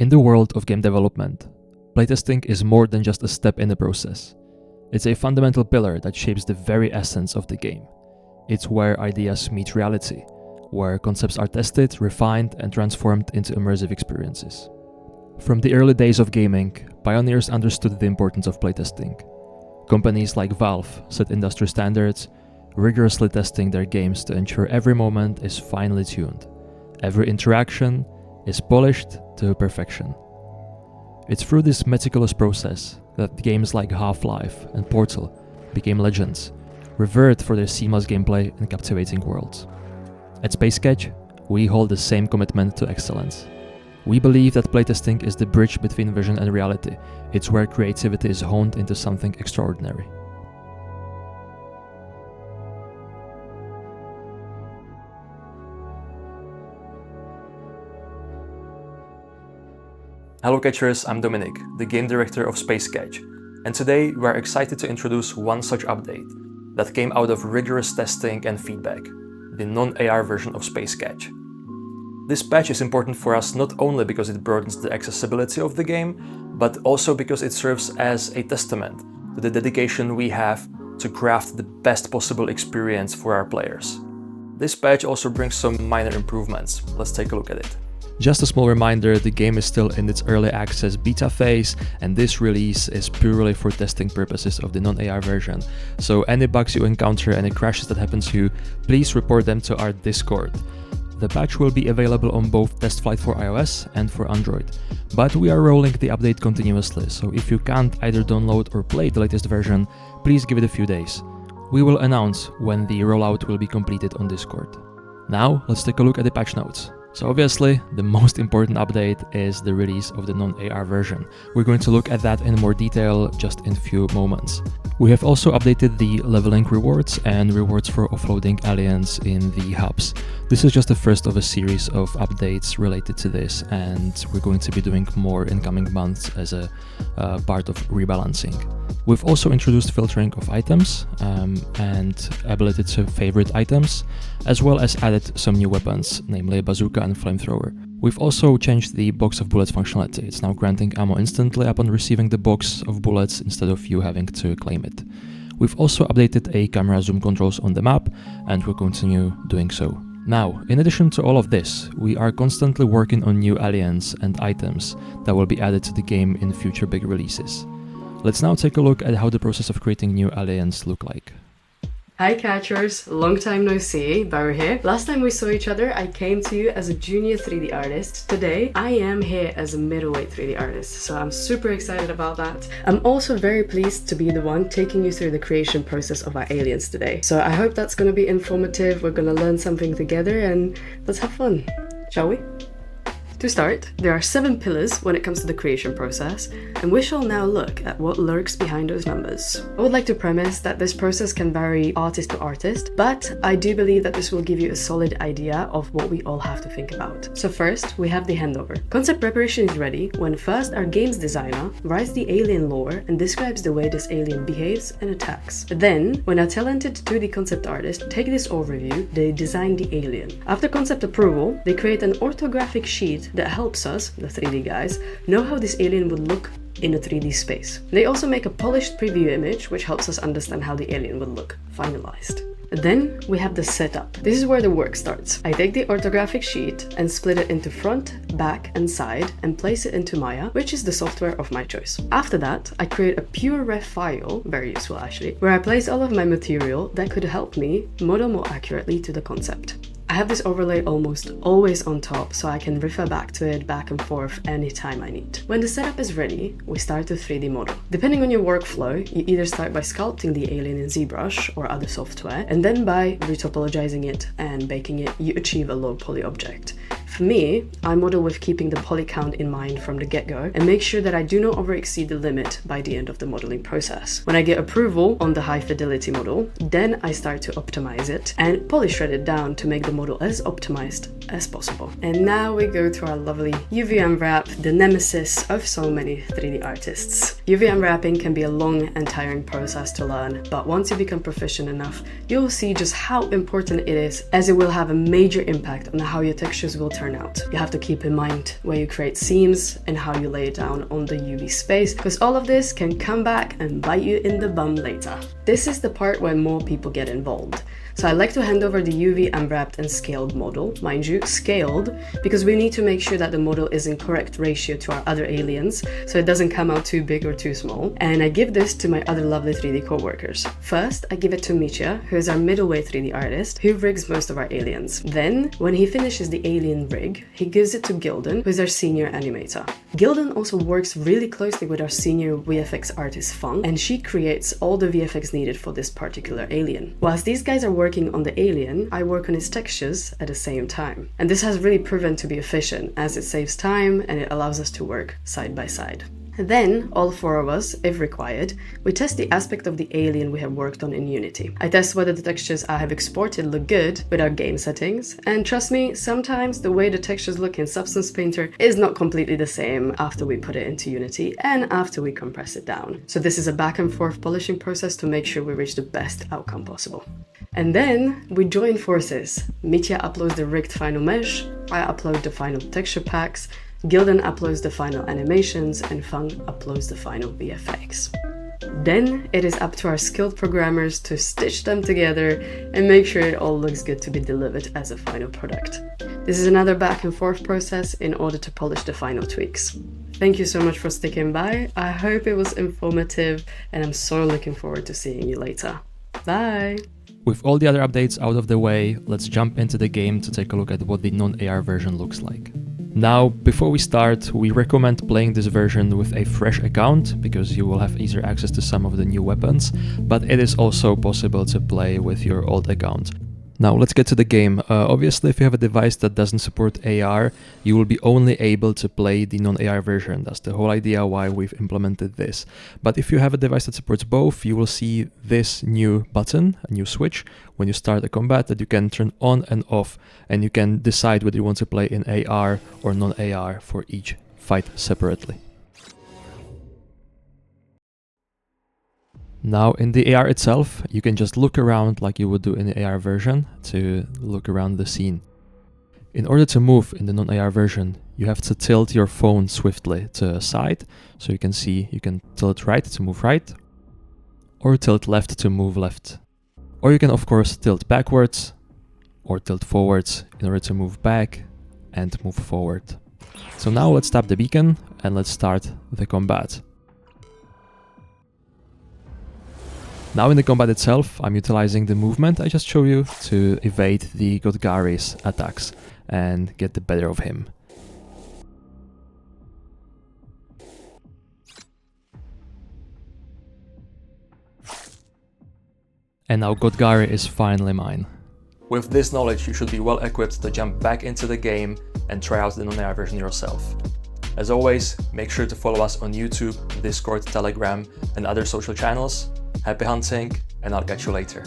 In the world of game development, playtesting is more than just a step in the process. It's a fundamental pillar that shapes the very essence of the game. It's where ideas meet reality, where concepts are tested, refined, and transformed into immersive experiences. From the early days of gaming, pioneers understood the importance of playtesting. Companies like Valve set industry standards, rigorously testing their games to ensure every moment is finely tuned. Every interaction is polished to perfection. It's through this meticulous process that games like Half-Life and Portal became legends, revered for their seamless gameplay and captivating worlds. At SpaceCatch, we hold the same commitment to excellence. We believe that playtesting is the bridge between vision and reality. It's where creativity is honed into something extraordinary. Hello Catchers, I'm Dominic, the game director of SpaceCatch, and today we are excited to introduce one such update that came out of rigorous testing and feedback, the NonAR version of SpaceCatch. This patch is important for us not only because it broadens the accessibility of the game, but also because it serves as a testament to the dedication we have to craft the best possible experience for our players. This patch also brings some minor improvements. Let's take a look at it. Just a small reminder, the game is still in its early access beta phase, and this release is purely for testing purposes of the non-AR version. So any bugs you encounter, any crashes that happen to you, please report them to our Discord. The patch will be available on both test flight for iOS and for Android, but we are rolling the update continuously, so if you can't either download or play the latest version, please give it a few days. We will announce when the rollout will be completed on Discord. Now, let's take a look at the patch notes. So obviously, the most important update is the release of the non-AR version. We're going to look at that in more detail just in a few moments. We have also updated the leveling rewards and rewards for offloading aliens in the hubs. This is just the first of a series of updates related to this, and we're going to be doing more in coming months as a part of rebalancing. We've also introduced filtering of items and ability to favorite items, as well as added some new weapons, namely a bazooka and flamethrower. We've also changed the box of bullets functionality. It's now granting ammo instantly upon receiving the box of bullets instead of you having to claim it. We've also updated a camera zoom controls on the map, and we'll continue doing so. Now, in addition to all of this, we are constantly working on new aliens and items that will be added to the game in future big releases. Let's now take a look at how the process of creating new aliens look like. Hi Catchers, long time no see, Barry here. Last time we saw each other, I came to you as a junior 3D artist. Today, I am here as a middleweight 3D artist, so I'm super excited about that. I'm also very pleased to be the one taking you through the creation process of our aliens today. So I hope that's going to be informative, we're going to learn something together, and let's have fun, shall we? To start, there are 7 pillars when it comes to the creation process, and we shall now look at what lurks behind those numbers. I would like to premise that this process can vary artist to artist, but I do believe that this will give you a solid idea of what we all have to think about. So first, we have the handover. Concept preparation is ready when first our games designer writes the alien lore and describes the way this alien behaves and attacks. Then, when our talented 2D concept artists take this overview, they design the alien. After concept approval, they create an orthographic sheet that helps us, the 3D guys, know how this alien would look in a 3D space. They also make a polished preview image which helps us understand how the alien would look finalized. Then we have the setup. This is where the work starts. I take the orthographic sheet and split it into front, back and side and place it into Maya, which is the software of my choice. After that, I create a pure ref file, very useful actually, where I place all of my material that could help me model more accurately to the concept. I have this overlay almost always on top, so I can refer back to it back and forth anytime I need. When the setup is ready, we start to 3D model. Depending on your workflow, you either start by sculpting the alien in ZBrush or other software, and then by retopologizing it and baking it, you achieve a low poly object. For me, I model with keeping the poly count in mind from the get-go and make sure that I do not overexceed the limit by the end of the modeling process. When I get approval on the high fidelity model, then I start to optimize it and poly shred it down to make the model as optimized as possible. And now we go to our lovely UV unwrap, the nemesis of so many 3D artists. UV unwrapping can be a long and tiring process to learn, but once you become proficient enough, you'll see just how important it is, as it will have a major impact on how your textures will turn turn out. You have to keep in mind where you create seams and how you lay it down on the UV space, because all of this can come back and bite you in the bum later. This is the part where more people get involved. So I like to hand over the UV unwrapped and scaled model, mind you, scaled, because we need to make sure that the model is in correct ratio to our other aliens, so it doesn't come out too big or too small. And I give this to my other lovely 3D co-workers. First, I give it to Mitya, who is our middleweight 3D artist, who rigs most of our aliens. Then, when he finishes the alien rig, he gives it to Gilden, who is our senior animator. Gilden also works really closely with our senior VFX artist Fang, and she creates all the VFX needed for this particular alien. Whilst these guys are working on the alien, I work on its textures at the same time. And this has really proven to be efficient, as it saves time and it allows us to work side by side. Then, all four of us, if required, we test the aspect of the alien we have worked on in Unity. I test whether the textures I have exported look good with our game settings, and trust me, sometimes the way the textures look in Substance Painter is not completely the same after we put it into Unity and after we compress it down. So this is a back and forth polishing process to make sure we reach the best outcome possible. And then we join forces. Mitya uploads the rigged final mesh, I upload the final texture packs, Gilden uploads the final animations, and Fang uploads the final VFX. Then it is up to our skilled programmers to stitch them together and make sure it all looks good to be delivered as a final product. This is another back and forth process in order to polish the final tweaks. Thank you so much for sticking by. I hope it was informative, and I'm so looking forward to seeing you later. Bye! With all the other updates out of the way, let's jump into the game to take a look at what the non-AR version looks like. Now, before we start, we recommend playing this version with a fresh account, because you will have easier access to some of the new weapons, but it is also possible to play with your old account. Now let's get to the game. Obviously, if you have a device that doesn't support AR, you will be only able to play the non-AR version. That's the whole idea why we've implemented this. But if you have a device that supports both, you will see this new button, a new switch, when you start a combat that you can turn on and off, and you can decide whether you want to play in AR or non-AR for each fight separately. Now in the AR itself, you can just look around like you would do in the AR version to look around the scene. In order to move in the non-AR version, you have to tilt your phone swiftly to a side, so you can see you can tilt right to move right, or tilt left to move left. Or you can of course tilt backwards, or tilt forwards in order to move back and move forward. So now let's tap the beacon and let's start the combat. Now in the combat itself, I'm utilizing the movement I just showed you to evade the Godgari's attacks and get the better of him. And now Godgari is finally mine. With this knowledge, you should be well equipped to jump back into the game and try out the non-AR version yourself. As always, make sure to follow us on YouTube, Discord, Telegram, and other social channels. Happy hunting, and I'll catch you later.